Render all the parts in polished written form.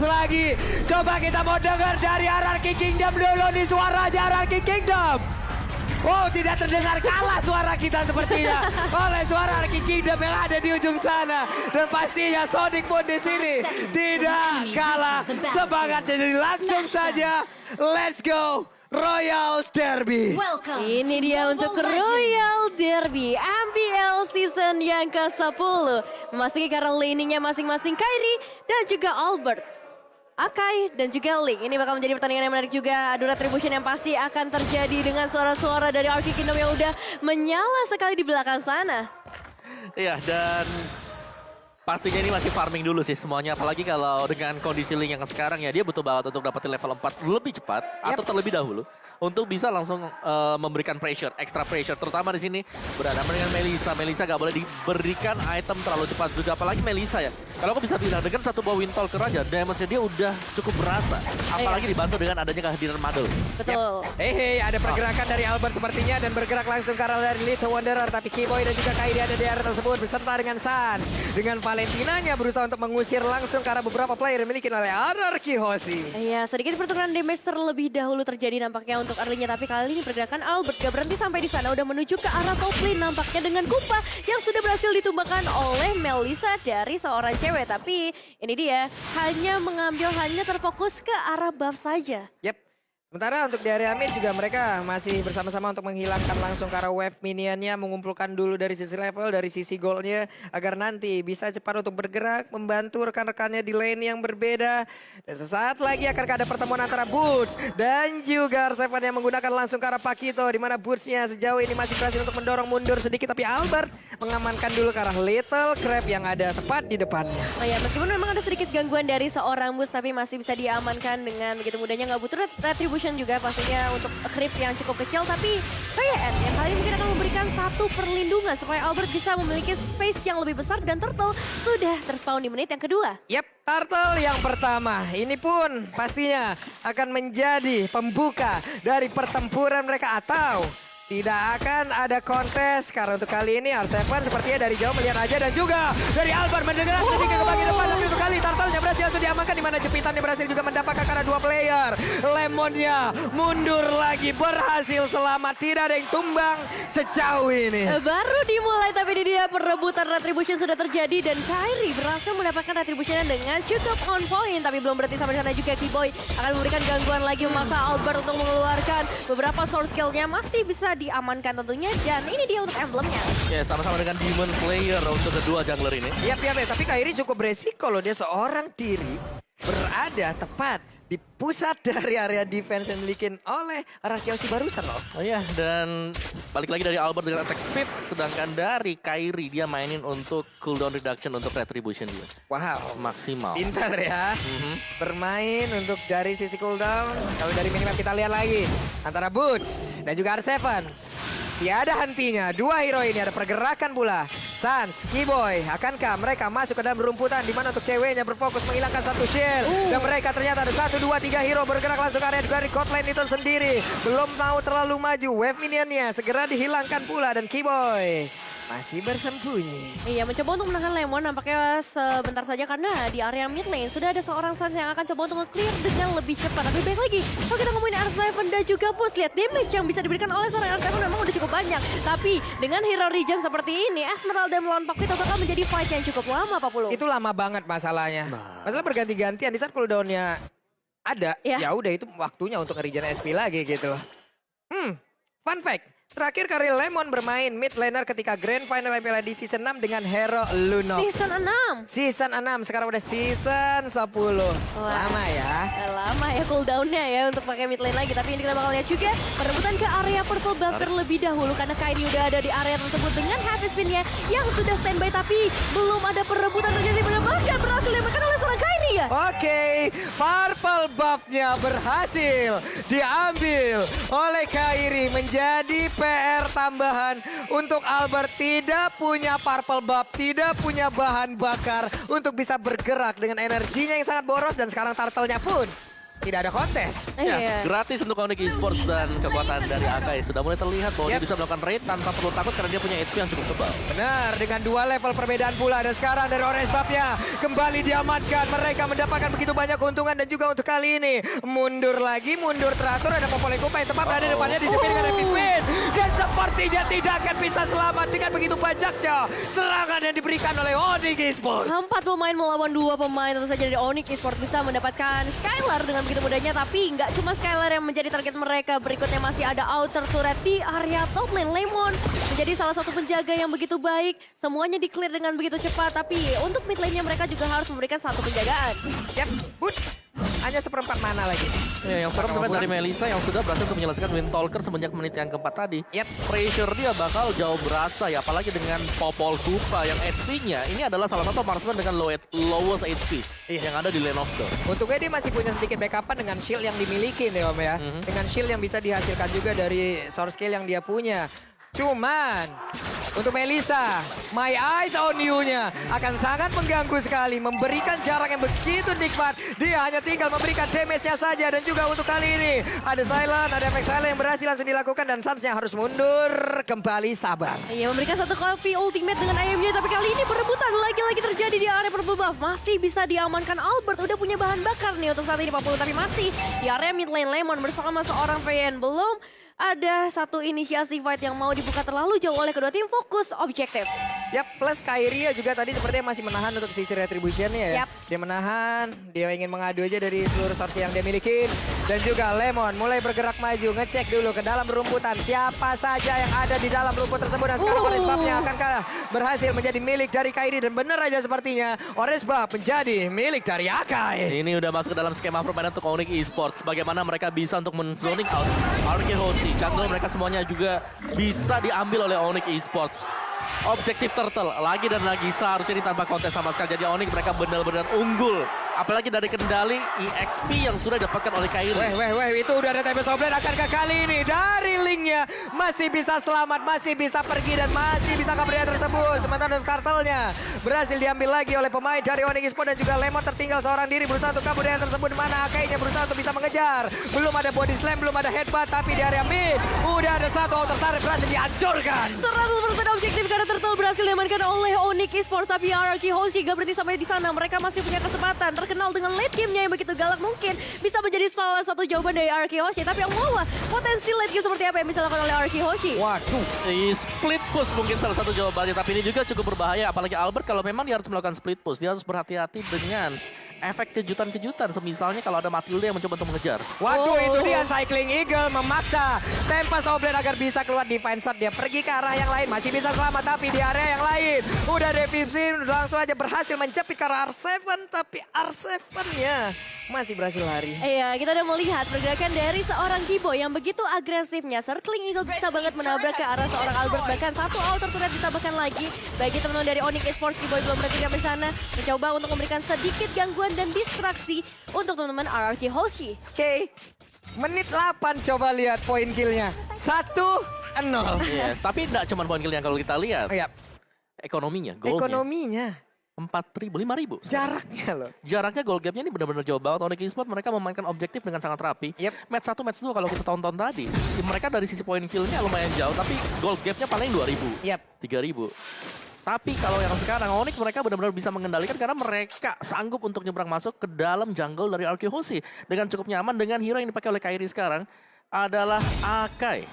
lagi. Coba kita mau dengar dari Hierarchy Kingdom dulu nih suaranya Hierarchy Kingdom. Oh, tidak terdengar kalah suara kita sepertinya oleh suara Hierarchy Kingdom yang ada di ujung sana. Dan pastinya Sonic pun di sini tidak kalah semangatnya. Jadi langsung saja, let's go Royal Derby. Ini dia untuk Royal Derby MPL season yang ke-10. Memasuki karena laningnya masing-masing Kairi dan juga Albert. Akai dan juga Link. Ini bakal menjadi pertandingan yang menarik juga. Adu retribution yang pasti akan terjadi dengan suara-suara dari Hierarchy Kingdom yang udah menyala sekali di belakang sana. Iya, dan pastinya ini masih farming dulu sih semuanya. Apalagi kalau dengan kondisi Link yang sekarang ya, dia butuh banget untuk dapetin level 4 lebih cepat atau terlebih dahulu. Untuk bisa langsung memberikan pressure, extra pressure. Terutama di sini berhadapan dengan Melissa. Melissa gak boleh diberikan item terlalu cepat juga. Apalagi Melissa ya. Kalau aku bisa bilang dengan satu buah Windtalker aja, damage-nya dia udah cukup berasa. Apalagi dibantu dengan adanya kehadiran Muddles. Betul. Hei, ada pergerakan dari Albert sepertinya dan bergerak langsung ke arah dari Little Wanderer. Tapi Keyboy dan juga Kairi ada di area tersebut beserta dengan Sans. Dengan Valentinanya berusaha untuk mengusir langsung ke arah beberapa player yang dimiliki oleh Hierarchy Hoshi. Iya, sedikit pertukaran damage terlebih dahulu terjadi nampaknya untuk early-nya. Tapi kali ini pergerakan Albert gak berhenti sampai di sana. Udah menuju ke arah top lane nampaknya dengan Kumpa yang sudah berhasil ditumbangkan oleh Melissa dari seorang cewek. Tapi ini dia hanya terfokus ke arah buff saja. Yep. Sementara untuk di area mid juga mereka masih bersama-sama untuk menghilangkan langsung ke arah wave minionnya. Mengumpulkan dulu dari sisi level, dari sisi goalnya. Agar nanti bisa cepat untuk bergerak, membantu rekan-rekannya di lane yang berbeda. Dan sesaat lagi akan ada pertemuan antara Boots dan juga Arsevan yang menggunakan langsung ke arah Pakito. Dimana Bootsnya sejauh ini masih berhasil untuk mendorong mundur sedikit. Tapi Albert mengamankan dulu ke arah Little Crab yang ada tepat di depannya. Oh ya, meskipun memang ada sedikit gangguan dari seorang Boots, tapi masih bisa diamankan dengan begitu mudahnya. Nggak butuh retribution juga pastinya untuk creep yang cukup kecil, tapi kayak N yang kali ini mungkin akan memberikan satu perlindungan supaya Albert bisa memiliki space yang lebih besar dan Turtle sudah terspawn di menit yang kedua. Yap, Turtle yang pertama. Ini pun pastinya akan menjadi pembuka dari pertempuran mereka atau tidak akan ada kontes. Karena untuk kali ini R7 sepertinya dari jauh melihat aja dan juga dari Albert mendengar sedikit ke bagian depan. Tapi untuk kali Turtle-nya berhasil untuk diamankan, di mana jepitannya berhasil juga mendapatkan karena dua player. Lemonnya mundur lagi, berhasil selamat, tidak ada yang tumbang sejauh ini. Baru dimulai tapi ini dia perebutan retribution sudah terjadi dan Kairi berhasil mendapatkan retributionnya dengan cukup on point. Tapi belum berhenti sampai di sana juga Keyboy akan memberikan gangguan lagi memaksa Albert untuk mengeluarkan beberapa source skill-nya masih bisa diamankan tentunya, dan ini dia untuk emblemnya. Ya, sama-sama dengan Demon Slayer untuk kedua jungler ini. Yap, tapi Kairi cukup beresiko loh. Dia seorang diri berada tepat di pusat dari area defense yang dimiliki oleh Rakyoshi barusan loh. Oh iya, dan balik lagi dari Albert dengan attack speed, sedangkan dari Kairi dia mainin untuk cooldown reduction untuk retribution dia. Wow, Maksimal. pintar ya. Bermain untuk dari sisi cooldown. Kalau dari minimap kita lihat lagi antara Boots dan juga R7. Tiada hentinya, dua hero ini ada pergerakan pula. Sans, Keyboy, akankah mereka masuk ke dalam rumputan di mana untuk ceweknya berfokus menghilangkan satu shield. Dan mereka ternyata ada 1, 2, 3 hero bergerak langsung ke area dari Godline itu sendiri. Belum mau terlalu maju, wave minionnya segera dihilangkan pula dan Keyboy masih bersembunyi. Iya, mencoba untuk menahan Lemon nampaknya sebentar saja karena di area mid lane sudah ada seorang Sans yang akan coba untuk nge-clear dengan lebih cepat. Tapi baik lagi, kalau kita ngomongin R7 dan juga Boost, lihat damage yang bisa diberikan oleh seorang R7 memang udah cukup banyak. Tapi dengan hero regen seperti ini, Esmeralda melawan Pakito akan menjadi fight yang cukup lama, Pak Pulu. Itu lama banget masalahnya. Masalah berganti-gantian di saat cooldownnya ada, ya udah itu waktunya untuk nge-regen SP lagi gitu loh. Fun fact. Terakhir kali Lemon bermain mid laner ketika Grand Final MPL di Season 6 dengan hero Lunox. Season 6? Season 6, sekarang udah Season 10. Wah, lama ya. Lama ya cooldownnya ya untuk pakai mid lane lagi. Tapi ini kita bakal lihat juga perebutan ke area purple buff terlebih dahulu. Karena Kairi udah ada di area tersebut dengan heavy spin-nya yang sudah standby. Tapi belum ada perebutan terjadi. Bahkan berhasil diamankan oleh seorang Kairi ya. Oke, purple buff-nya berhasil diambil oleh Kairi, menjadi PR tambahan untuk Albert. Tidak punya purple buff, tidak punya bahan bakar untuk bisa bergerak dengan energinya yang sangat boros. Dan sekarang Turtle-nya pun tidak ada kontes. Ya, Iya. gratis untuk Onyx Esports dan kekuatan dari Akai sudah mulai terlihat bahwa dia Yep. bisa melakukan raid tanpa perlu takut karena dia punya HP yang cukup tebal. Benar, dengan 2 level perbedaan pula. Dan sekarang dari Orange Buff-nya kembali diamankan. Mereka mendapatkan begitu banyak keuntungan. Dan juga untuk kali ini mundur lagi, mundur teratur. Ada Popole Kupa yang tepat berada di depannya, disiapkan dengan Epic Spin. Dan sepertinya tidak akan bisa selamat dengan begitu banyaknya serangan yang diberikan oleh Onyx Esports. 4 pemain melawan 2 pemain, tentu saja dari Onyx Esports bisa mendapatkan Skylar dengan begitu mudahnya. Tapi nggak cuma Skylar yang menjadi target mereka, berikutnya masih ada outer turret di area top lane. Lemon menjadi salah satu penjaga yang begitu baik, semuanya di-clear dengan begitu cepat. Tapi untuk mid lane-nya mereka juga harus memberikan satu penjagaan. Yap, Boots. Hanya seperempat mana lagi. Ya, yang serem sebenarnya dari Melissa yang sudah berhasil untuk menyelesaikan Wind Talker semenjak menit yang keempat tadi. Yap. Pressure dia bakal jauh berasa ya, apalagi dengan Popol Kupa yang HP-nya ini adalah salah satu marksman dengan lowest HP yang ada di Lane of Dawn. Untungnya dia masih punya sedikit backupan dengan shield yang dimiliki nih Om ya. Dengan shield yang bisa dihasilkan juga dari source skill yang dia punya. Cuman untuk Melissa, my eyes on you-nya akan sangat mengganggu sekali. Memberikan jarak yang begitu nikmat. Dia hanya tinggal memberikan damage-nya saja. Dan juga untuk kali ini ada silent, ada efek silent yang berhasil langsung dilakukan. Dan Suns-nya harus mundur. Kembali sabar. Iya, memberikan satu copy ultimate dengan ayamnya, tapi kali ini perebutan lagi-lagi terjadi di area purple buff. Masih bisa diamankan Albert, udah punya bahan bakar nih untuk saat ini 40, tapi masih di area mid lane. Lemon bersama seorang VN belum ada satu inisiasi fight yang mau dibuka terlalu jauh oleh kedua tim. Fokus objektif. Yap, plus Kyrie juga tadi sepertinya masih menahan untuk sisi retribution-nya ya. Yap. Dia menahan, dia ingin mengadu aja dari seluruh sorti yang dia miliki. Dan juga Lemon mulai bergerak maju, ngecek dulu ke dalam rumputan. Siapa saja yang ada di dalam rumput tersebut. Dan sekarang Orange Buff-nya akankah berhasil menjadi milik dari Kyrie. Dan benar aja sepertinya Orange Buff menjadi milik dari Akai. Ini udah masuk ke dalam skema permainan untuk Onyx Esports. Bagaimana mereka bisa untuk men-zoning out RK Hosti. Jungle mereka semuanya juga bisa diambil oleh Onyx Esports. Objektif Turtle lagi dan lagi seharusnya ini tanpa kontes sama sekali. Jadi Onyx mereka benar-benar unggul. Apalagi dari kendali EXP yang sudah didapatkan oleh Kyrie. Weh, itu udah ada Tempest of Blade. Akankah kali ini dari linknya masih bisa selamat, masih bisa pergi dan masih bisa kabur dari tersebut. Sementara untuk kartelnya berhasil diambil lagi oleh pemain dari Onyx Esports dan juga Lemon tertinggal seorang diri berusaha untuk kabur dari tersebut. Di mana Akai-nya berusaha untuk bisa mengejar. Belum ada body slam, belum ada headbutt, tapi di area mid udah ada satu outer turret berhasil dihancurkan. 100% objektif karena Turtle berhasil diamankan oleh Onyx Esports, tapi RRQ Hoshi gak berhenti sampai di sana. Mereka masih punya kesempatan. Terkenal dengan late game-nya yang begitu galak, mungkin bisa menjadi salah satu jawaban dari RRQ Hoshi. Tapi yang mau potensi late game seperti apa yang bisa dilakukan oleh RRQ Hoshi? Waduh. Split push mungkin salah satu jawabannya, tapi ini juga cukup berbahaya. Apalagi Albert kalau memang dia harus melakukan split push, dia harus berhati-hati dengan efek kejutan-kejutan. Semisalnya kalau ada Matilda yang mencoba untuk mengejar. Waduh, itu dia Cycling Eagle memaksa Tempest of Blade agar bisa keluar defense shot. Dia pergi ke arah yang lain, masih bisa selamat, tapi di area yang lain udah Devipsin langsung aja berhasil menjepit ke arah R7, tapi R7-nya masih berhasil lari. Iya, kita udah melihat pergerakan dari seorang Kibo yang begitu agresifnya. Circling Eagle bisa banget menabrak ke arah seorang Albert. Bahkan satu outer turret ditambahkan lagi. Bagi teman-teman dari Onyx Esports, Kibo belum berhenti sampai sana. Mencoba untuk memberikan sedikit gangguan dan distraksi untuk teman-teman RRQ Hoshi. Oke, menit 8 coba lihat poin killnya. 1-0. Yes, tapi tidak cuma poin kill yang kalau kita lihat. Iya, Ekonominya, goalnya. ekonominya, 4.000, 5.000. jaraknya loh. Jaraknya goal gapnya ini benar-benar jauh banget. Onyx Esports mereka memainkan objektif dengan sangat rapi. Yep. Match 1, match 2 kalau kita tonton tadi, mereka dari sisi poin kill-nya lumayan jauh, tapi goal gapnya paling 2.000, Yap. 3.000. Tapi kalau yang sekarang Onyx mereka benar-benar bisa mengendalikan karena mereka sanggup untuk nyebrang masuk ke dalam jungle dari RQ Hoshi dengan cukup nyaman dengan hero yang dipakai oleh Kyrie sekarang adalah Akai.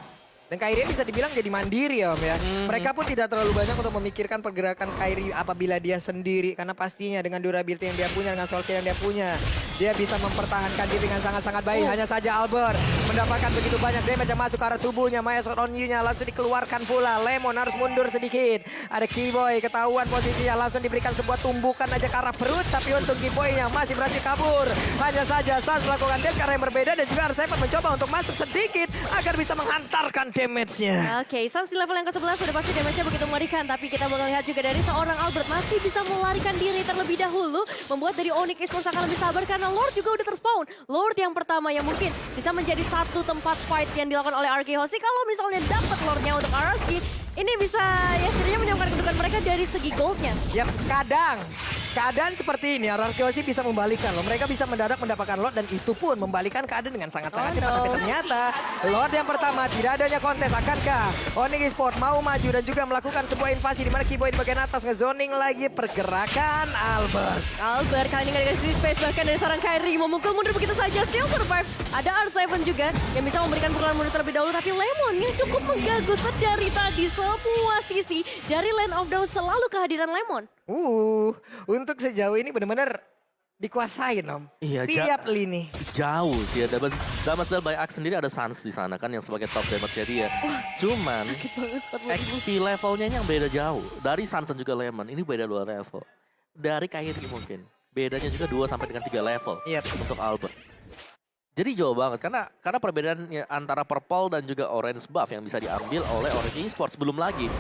Dan Kyrie bisa dibilang jadi mandiri ya Om ya. Mereka pun tidak terlalu banyak untuk memikirkan pergerakan Kyrie apabila dia sendiri. Karena pastinya dengan durability yang dia punya, dengan soul kill yang dia punya, dia bisa mempertahankan diri dengan sangat-sangat baik. Hanya saja Albert mendapatkan begitu banyak damage yang masuk ke arah tubuhnya. Maestro on you-nya langsung dikeluarkan pula. Lemon harus mundur sedikit. Ada Keyboy, ketahuan posisinya. Langsung diberikan sebuah tumbukan aja ke arah perut. Tapi untuk Keyboy-nya masih berhasil kabur. Hanya saja Sans melakukan dash karena yang berbeda. Dan juga R7 mencoba untuk masuk sedikit agar bisa menghantarkan damage-nya. Oke, Sans di level yang ke-11 sudah pasti damage-nya begitu mengerikan. Tapi kita bakal lihat juga dari seorang Albert masih bisa melarikan diri terlebih dahulu. Membuat dari Onyx Esports akan lebih sabar karena Lord juga udah terspawn. Lord yang pertama yang mungkin bisa menjadi satu tempat fight yang dilakukan oleh RRQ Hoshi. Kalau misalnya dapat Lordnya untuk RRQ, ini bisa ya setidaknya menyamakan kedudukan mereka dari segi goldnya. Yap, kadang keadaan seperti ini, RRQC bisa membalikkan loh. Mereka bisa mendadak mendapatkan Lord dan itu pun membalikkan keadaan dengan sangat-sangat cepat. Tapi ternyata Lord yang pertama tidak adanya kontes. Akankah Onyx Esports mau maju dan juga melakukan sebuah invasi di mana Kiboy di bagian atas ngezoning lagi pergerakan Albert. Albert kali ini nggak dikasih space bahkan dari seorang Kyrie memukul mundur begitu saja, still survive. Ada R7 juga yang bisa memberikan pukulan mundur terlebih dahulu, tapi Lemon yang cukup mengganggu dari tadi semua sisi dari Land of Dawn selalu kehadiran Lemon. Untuk sejauh ini benar-benar dikuasain Om. Iya, Tiap lini. Jauh sih ya. Damage by Axe sendiri ada Sans di sana kan yang sebagai top damage-nya dia. Cuman XP levelnya yang beda jauh. Dari Sans dan juga Lemon ini beda 2 level. Dari Kyrie mungkin. Bedanya juga 2 sampai dengan 3 level untuk Albert. Jadi jauh banget karena perbedaan antara purple dan juga orange buff yang bisa diambil oleh Onyx Esports. Belum lagi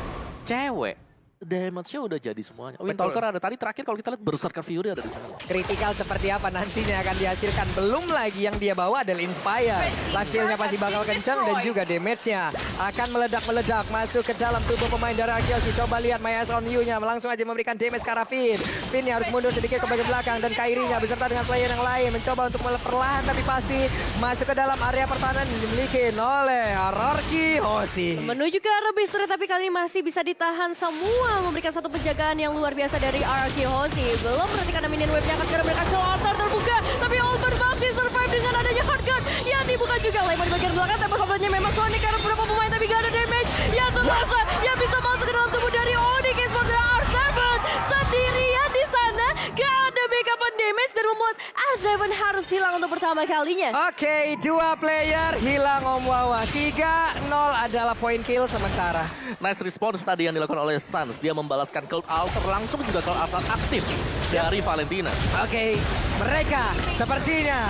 cewek damage-nya udah jadi semuanya. Windtalker ada tadi terakhir kalau kita lihat Berserker Fury ada di sana. Kritikal seperti apa nantinya akan dihasilkan. Belum lagi yang dia bawa adalah Inspire. Life steal-nya pasti bakal kencang dan juga damage-nya akan meledak-meledak masuk ke dalam tubuh pemain dari RRQC. Coba lihat My Eyes on You-nya langsung aja memberikan damage ke arah Finn. Finn harus mundur sedikit ke bagian belakang dan Kyrie-nya beserta dengan player yang lain mencoba untuk perlahan tapi pasti masuk ke dalam area pertahanan yang dimiliki oleh RRQC. Menuju ke arah Bistro tapi kali ini masih bisa ditahan semua, memberikan satu penjagaan yang luar biasa dari RRQC. Belum perhatikan minion wave-nya akan segera mereka ke altar terbuka, tapi Albert masih survive dengan adanya hard guard yang dibuka juga. Lemon di bagian belakang, tembak obatnya memang Sonic karena beberapa pemain tapi gak ada damage. Ya terasa yang bisa masuk ke dalam tubuh dari Onyx Esports dan R7 sendirian di sana. Gak ada backupan damage dan membuat R7 harus hilang untuk pertama kalinya. Oke, 2 player hilang Om Wawa. 3-0 adalah point kill sementara. Nice response tadi yang dilakukan oleh Sans. Dia membalaskan Cold Altar langsung juga Cold Altar aktif dari Valentina. Oke, mereka sepertinya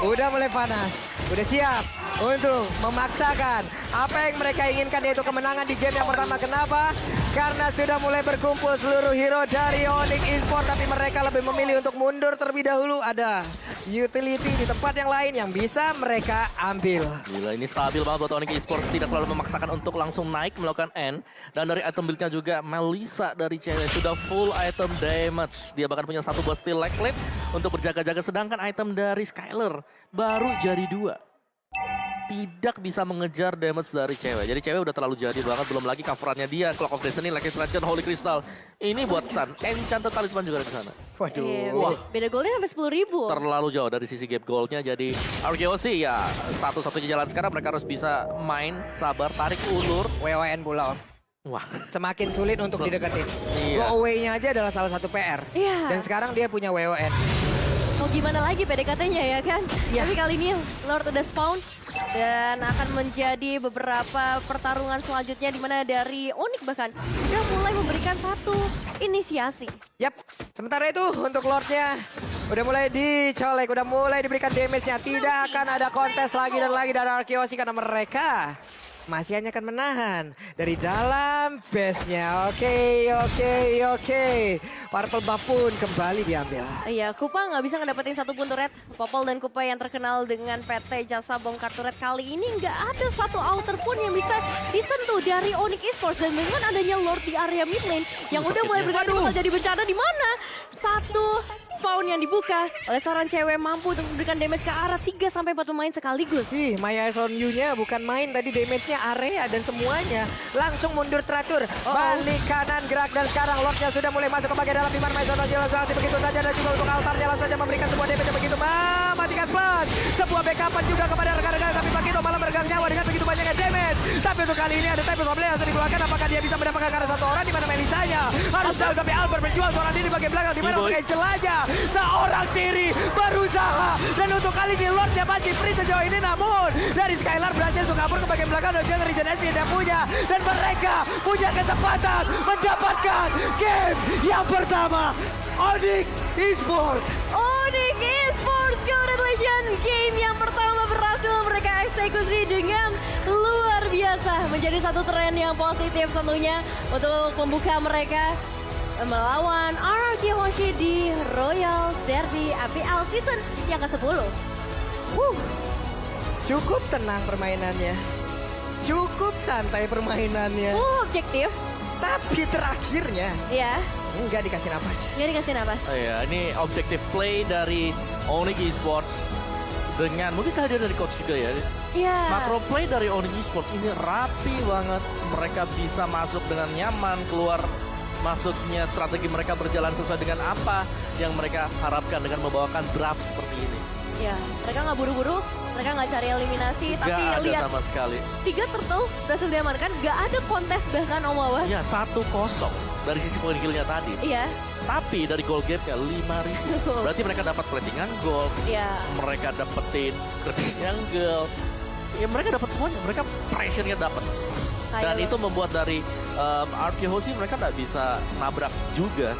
udah mulai panas. Udah siap untuk memaksakan apa yang mereka inginkan, yaitu kemenangan di game yang pertama. Kenapa? Karena sudah mulai berkumpul seluruh hero dari Onyx Esports, tapi mereka lebih memilih untuk mundur terlebih dahulu. Ada utility di tempat yang lain yang bisa mereka ambil. Gila, ini stabil banget buat Onyx Esports. Tidak terlalu memaksakan untuk langsung naik melakukan end. Dan dari item build-nya juga Melissa dari cewek sudah full item damage. Dia bahkan punya 1 buah steel leg clip untuk berjaga-jaga. Sedangkan item dari Skyler baru jadi 2. Tidak bisa mengejar damage dari cewek. Jadi cewek udah terlalu jadi banget. Belum lagi coverannya dia, Clock of Destiny, Lucky Stranger, Holy Crystal. Ini buat Sun. Enchanted Talisman juga ada di sana. Waduh. Beda golnya sampai 10.000. Terlalu jauh dari sisi gap goldnya. Jadi RRQC ya satu-satunya jalan sekarang mereka harus bisa main, sabar, tarik ulur. WWN pula Om. Wah, Semakin sulit untuk dideketin. Iya. Go away-nya aja adalah salah satu PR. Iya. Dan sekarang dia punya WWN. Mau gimana lagi PDKT-nya ya kan? Iya. Tapi kali ini Lord udah spawn dan akan menjadi beberapa pertarungan selanjutnya di mana dari Onyx bahkan udah mulai memberikan satu inisiasi. Yap, sementara itu untuk Lordnya udah mulai dicolek, udah mulai diberikan damage-nya. Tidak akan ada kontes lagi dan lagi dari RRQC karena mereka masih hanya akan menahan dari dalam base-nya. Oke. Purple buff pun kembali diambil. Iya, Kupa nggak bisa ngedapetin satu pun turret. Popol dan Kupa yang terkenal dengan PT jasa bongkar turret kali ini nggak ada satu outer pun yang bisa disentuh dari Onyx Esports. Dan dengan adanya Lord di area mid lane yang udah mulai berganti bakal jadi bencana di mana satu spawn yang dibuka oleh seorang cewek mampu untuk memberikan damage ke arah 3-4 pemain sekaligus. My Eyes on You-nya bukan main tadi, damage-nya area dan semuanya langsung mundur teratur. Balik kanan gerak dan sekarang Lordnya sudah mulai masuk ke bagian dalam di mana My Eyes on You langsung aktif begitu saja dan juga untuk altarnya langsung saja memberikan sebuah damage yang begitu mematikan plus. Sebuah backupan juga kepada rekan-rekan tapi Pakito malah meregang nyawa dengan begitu banyaknya damage. Tapi untuk kali ini ada Tempest of Blade yang dikeluarkan. Apakah dia bisa mendapatkan karena satu orang di mana Melisanya harus tahu, tapi Albert berjuang seorang diri di bagian belakang di mana pakai celahnya. Seorang diri berusaha dan untuk kali ini Lordnya masih free sejauh ini, namun dari Skylar berhasil untuk kabur ke bagian belakang dan juga Regen SP tidak punya, dan mereka punya kesempatan mendapatkan game yang pertama. Onyx Esports. Onyx Esports, congratulations, game yang pertama berhasil mereka eksekusi dengan luar biasa, menjadi satu tren yang positif tentunya untuk membuka mereka melawan RRQC di Royal Derby APL Season yang ke-10. Cukup tenang permainannya, cukup santai permainannya, Objektif. tapi terakhirnya Ya, Nggak dikasih napas. Nggak dikasih napas. Oh iya, ini objektif play dari Onyx Esports dengan mungkin kehadiran dari coach juga ya. Iya. Makro play dari Onyx Esports ini rapi banget. Mereka bisa masuk dengan nyaman, keluar masuknya strategi mereka berjalan sesuai dengan apa yang mereka harapkan dengan membawakan draft seperti ini. Ya, mereka nggak buru-buru, mereka nggak cari eliminasi, tapi Gak ada lihat sama sekali. 3 turtle berhasil diamankan, nggak ada kontes bahkan Om Wawan. Ya 1-0 dari sisi poin kill-nya tadi. Iya, Tapi dari goal gap-nya 5.000. Berarti mereka dapat platingan gold, iya. mereka dapetin yang gold. Ya mereka dapat semuanya, mereka pressure-nya dapat. Dan itu membuat dari RQ Hoshi mereka nggak bisa nabrak juga.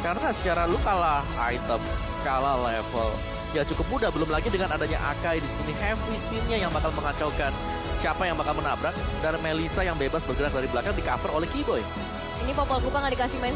Karena secara lu kalah item, kalah level, ya cukup mudah. Belum lagi dengan adanya Akai di sini, heavy spin-nya yang bakal mengacaukan siapa yang bakal menabrak. Dan Melissa yang bebas bergerak dari belakang di cover oleh Keyboy. Ini Popol Kupa nggak dikasih main